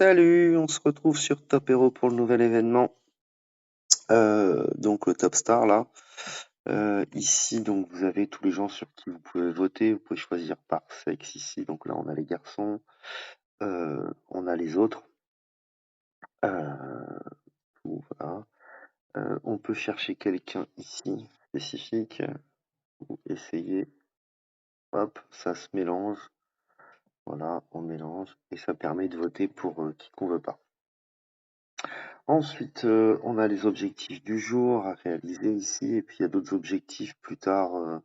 Salut, on se retrouve sur Top Hero pour le nouvel événement. Donc le Top Star là. Ici donc vous avez tous les gens sur qui vous pouvez voter. Vous pouvez choisir par sexe ici. Donc là on a les garçons, on a les autres. Voilà. On peut chercher quelqu'un ici spécifique ou essayer. Hop, ça se mélange. Voilà, on mélange et ça permet de voter pour qui qu'on veut pas. Ensuite, on a les objectifs du jour à réaliser ici, et puis il y a d'autres objectifs plus tard,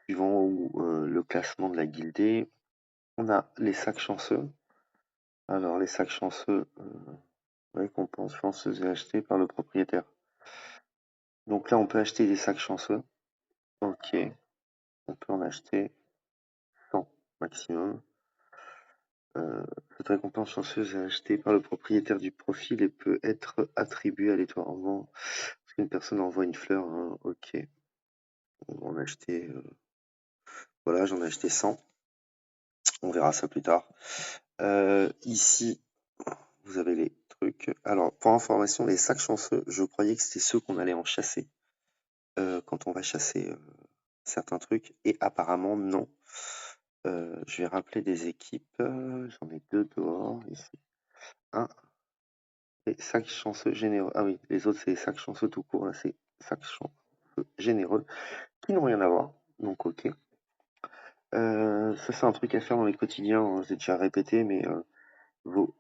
suivant le classement de la guildée. On a les sacs chanceux. Alors, les sacs chanceux, récompense chanceuse et achetée par le propriétaire. Donc là, on peut acheter des sacs chanceux. Ok, on peut en acheter 100 maximum. Cette récompense chanceuse est achetée par le propriétaire du profil et peut être attribuée aléatoirement parce qu'une personne envoie une fleur. Hein. Ok, on va en acheter. Voilà, j'en ai acheté 100. On verra ça plus tard. Ici, vous avez les trucs. Alors, pour information, les sacs chanceux, je croyais que c'était ceux qu'on allait en chasser quand on va chasser certains trucs. Et apparemment, non. Je vais rappeler des équipes. J'en ai 2 dehors, ici. Un. Les sacs chanceux généreux. Ah oui, les autres, c'est les sacs chanceux tout court. Là, c'est sacs chanceux généreux qui n'ont rien à voir. Donc, ok. Ça, c'est un truc à faire dans les quotidiens. Hein. J'ai déjà répété, mais vos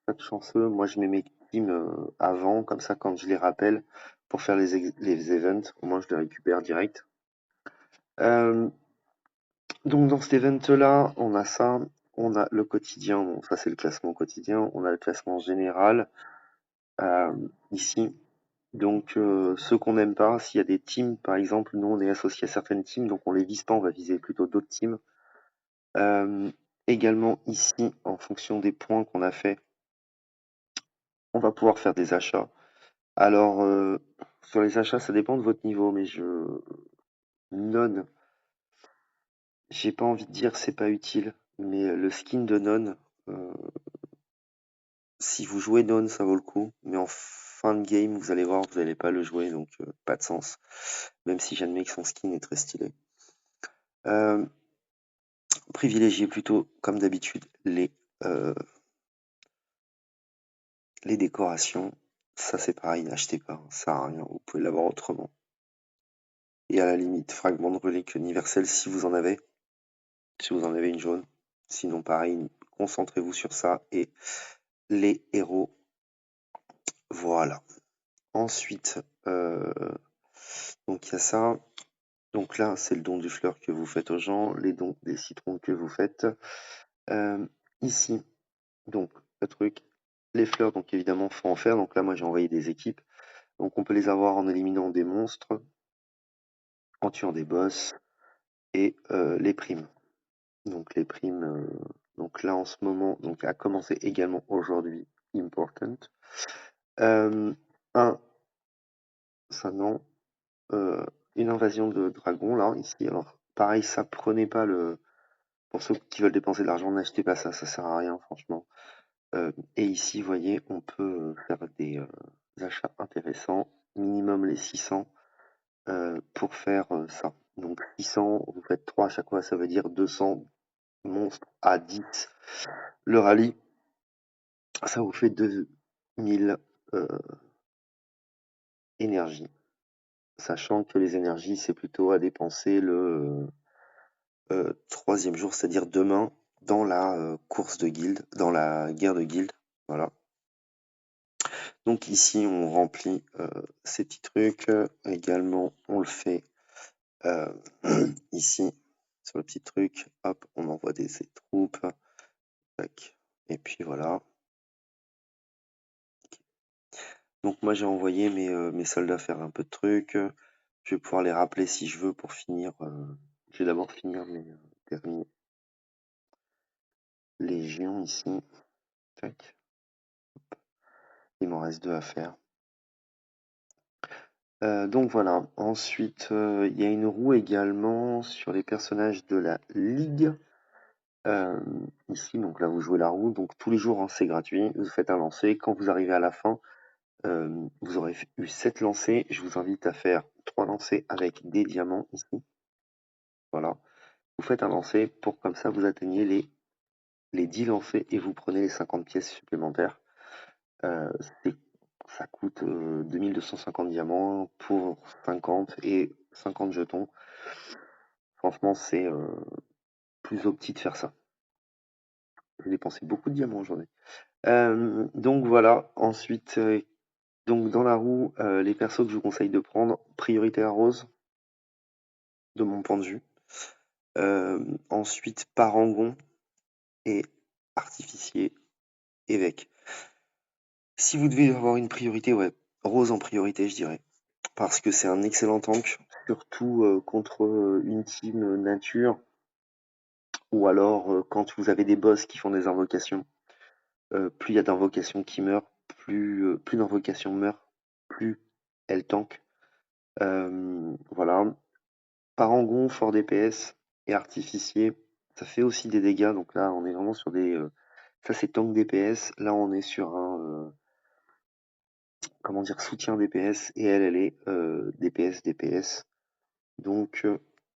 sacs chanceux, moi, je mets mes teams avant, comme ça, quand je les rappelle, pour faire les events, au moins, je les récupère direct. Donc, dans cet event-là, on a ça. On a le quotidien. Bon, ça, c'est le classement quotidien. On a le classement général ici. Donc, ceux qu'on n'aime pas, s'il y a des teams, par exemple, nous, on est associé à certaines teams, donc on les vise pas, on va viser plutôt d'autres teams. Également ici, en fonction des points qu'on a fait, on va pouvoir faire des achats. Alors, sur les achats, ça dépend de votre niveau, mais Non, j'ai pas envie de dire c'est pas utile, mais le skin de Non, si vous jouez Non, ça vaut le coup, mais en fin de game, vous allez voir, vous n'allez pas le jouer, donc pas de sens. Même si j'admets que son skin est très stylé. Privilégiez plutôt, comme d'habitude, les décorations. Ça, c'est pareil, n'achetez pas, ça sert à rien, vous pouvez l'avoir autrement. Et à la limite, fragment de relique universel si vous en avez une jaune. Sinon, pareil, concentrez-vous sur ça et les héros. Voilà. Ensuite, donc il y a ça. Donc là, c'est le don du fleur que vous faites aux gens, les dons des citrons que vous faites. Ici, donc le truc, les fleurs, donc évidemment, faut en faire. Donc là, moi, j'ai envoyé des équipes. Donc on peut les avoir en éliminant des monstres, en tuant des boss et les primes. Donc les primes, donc là en ce moment, donc a commencé également aujourd'hui, important. Un, ça non, une invasion de dragons là, ici. Alors pareil, ça prenez pas le. Pour ceux qui veulent dépenser de l'argent, n'achetez pas ça, ça sert à rien franchement. Et ici, vous voyez, on peut faire des achats intéressants, minimum les 600 pour faire ça. Donc 600, vous faites 3 à chaque fois, ça veut dire 200 monstres à 10. Le rallye, ça vous fait 2000 énergie. Sachant que les énergies, c'est plutôt à dépenser le troisième jour, c'est-à-dire demain, dans la course de guilde, dans la guerre de guilde. Voilà. Donc ici, on remplit ces petits trucs. Également, on le fait ici, sur le petit truc. Hop, on envoie des troupes. Tac. Et puis voilà. Donc moi j'ai envoyé mes soldats faire un peu de trucs. Je vais pouvoir les rappeler si je veux pour finir. Je vais d'abord finir mes derniers légions ici. Tac. Il m'en reste 2 à faire. Donc voilà. Ensuite, il y a une roue également sur les personnages de la Ligue. Ici, donc là, vous jouez la roue. Donc tous les jours, hein, c'est gratuit. Vous faites un lancer. Quand vous arrivez à la fin, vous aurez eu 7 lancers. Je vous invite à faire 3 lancers avec des diamants ici. Voilà. Vous faites un lancer pour comme ça vous atteignez les 10 lancers et vous prenez les 50 pièces supplémentaires. Euh, Ça coûte 2250 diamants pour 50 et 50 jetons. Franchement, c'est plus opti de faire ça. J'ai dépensé beaucoup de diamants aujourd'hui. Donc voilà, ensuite, donc dans la roue, les persos que je vous conseille de prendre, priorité à Rose, de mon point de vue. Ensuite, Parangon et Artificier, Évêque. Si vous devez avoir une priorité, ouais, Rose en priorité, je dirais. Parce que c'est un excellent tank, surtout contre une team nature, ou alors quand vous avez des boss qui font des invocations. Plus il y a d'invocations qui meurent, plus d'invocations meurent, plus elles tank. Voilà. Parangon, fort DPS et artificier, ça fait aussi des dégâts. Donc là, on est vraiment sur des. Ça, c'est tank DPS. Là, on est sur un. Comment dire, soutien DPS. Et elle est DPS. Donc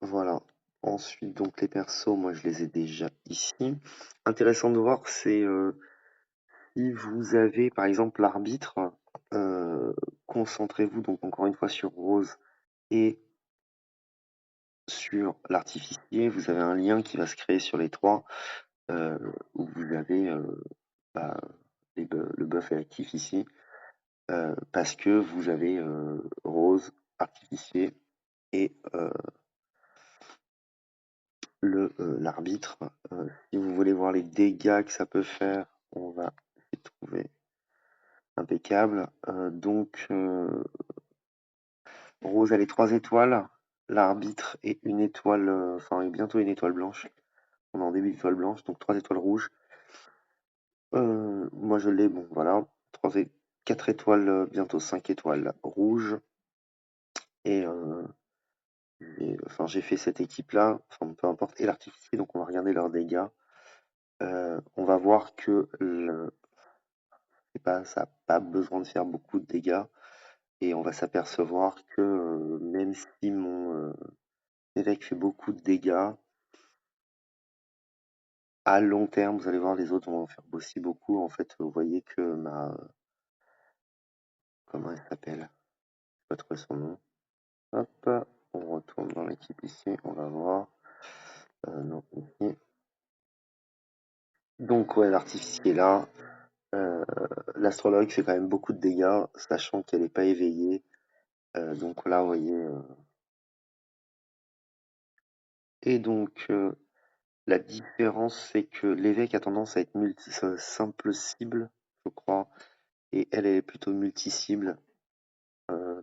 voilà. Ensuite, donc les persos, moi je les ai déjà ici. Intéressant de voir, c'est si vous avez par exemple l'arbitre, euh, concentrez-vous donc encore une fois sur Rose et sur l'artificier. Vous avez un lien qui va se créer sur les trois, où vous avez bah, le buff est actif ici, parce que vous avez Rose, artificier et l'arbitre. Si vous voulez voir les dégâts que ça peut faire, on va les trouver impeccable. Rose elle est 3 étoiles, l'arbitre est une étoile, enfin bientôt une étoile blanche. On est en début d'étoile blanche, donc 3 étoiles rouges. Moi je l'ai, bon voilà, 4 étoiles, bientôt 5 étoiles rouges. Et enfin j'ai fait cette équipe-là, enfin peu importe, et l'artificier, donc on va regarder leurs dégâts. On va voir que ça n'a pas besoin de faire beaucoup de dégâts. Et on va s'apercevoir que même si mon évêque fait beaucoup de dégâts, à long terme, vous allez voir, les autres vont en faire aussi beaucoup. En fait, vous voyez que comment elle s'appelle? Je vais pas trouver son nom. Hop, on retourne dans l'équipe ici, on va voir. Non, ici. Donc ouais, l'artificier est là. L'astrologue fait quand même beaucoup de dégâts, sachant qu'elle n'est pas éveillée. Donc là, vous voyez. Et donc, la différence, c'est que l'évêque a tendance à être simple cible, je crois, et elle est plutôt multi-cible.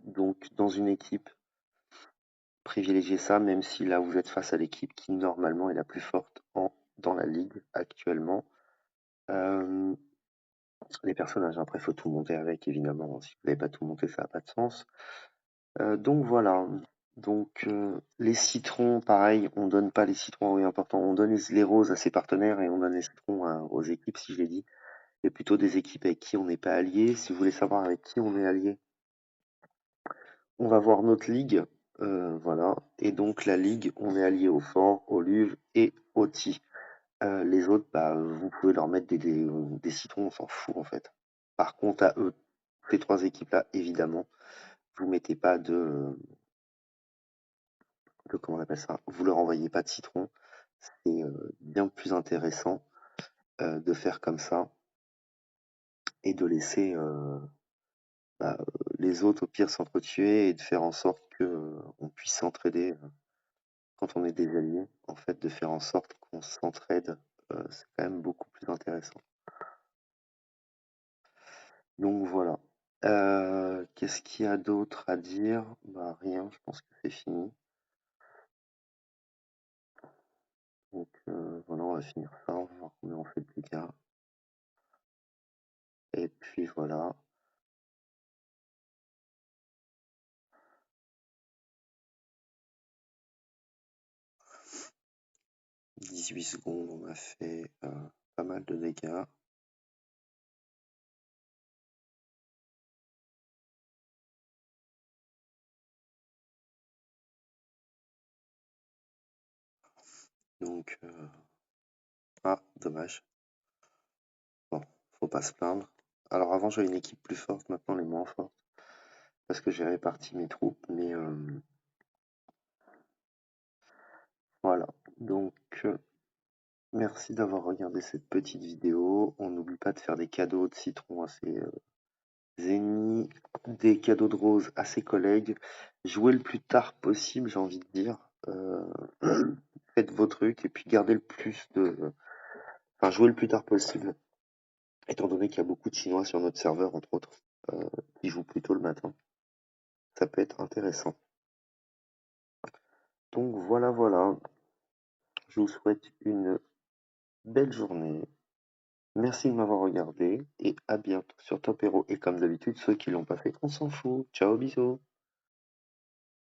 Donc, dans une équipe, privilégiez ça, même si là vous êtes face à l'équipe qui normalement est la plus forte dans la ligue actuellement. Les personnages, après, il faut tout monter avec, évidemment. Si vous n'avez pas tout monté, ça n'a pas de sens. Donc voilà. Donc les citrons, pareil, on donne pas les citrons, oui important, on donne les roses à ses partenaires et on donne les citrons aux équipes, si je l'ai dit, et plutôt des équipes avec qui on n'est pas allié. Si vous voulez savoir avec qui on est allié, on va voir notre ligue, voilà, et donc la ligue, on est allié au fort, au luve et au ti. Les autres, bah, vous pouvez leur mettre des citrons, on s'en fout en fait. Par contre, à eux, ces trois équipes-là, évidemment, vous mettez pas comment on appelle ça, vous leur envoyez pas de citron. C'est bien plus intéressant de faire comme ça et de laisser bah, les autres au pire s'entretuer et de faire en sorte que on puisse s'entraider quand on est des alliés. En fait, de faire en sorte qu'on s'entraide, c'est quand même beaucoup plus intéressant. Donc voilà. Qu'est-ce qu'il y a d'autre à dire? Bah rien, je pense que c'est fini. Donc voilà, on va finir ça, on va voir combien on fait de dégâts. Et puis voilà. 18. 18 secondes, on a fait pas mal de dégâts. Donc, ah, dommage. Bon, faut pas se plaindre. Alors avant, j'avais une équipe plus forte, maintenant elle est moins forte. Parce que j'ai réparti mes troupes, mais voilà. Donc, merci d'avoir regardé cette petite vidéo. On n'oublie pas de faire des cadeaux de citron à ses ennemis, des cadeaux de rose à ses collègues. Jouez le plus tard possible, j'ai envie de dire. Faites vos trucs et puis gardez le plus de... Enfin, jouez le plus tard possible. Étant donné qu'il y a beaucoup de Chinois sur notre serveur, entre autres, qui jouent plutôt le matin. Ça peut être intéressant. Donc voilà, voilà. Je vous souhaite une belle journée. Merci de m'avoir regardé et à bientôt sur Top Hero. Et comme d'habitude, ceux qui l'ont pas fait, on s'en fout. Ciao, bisous.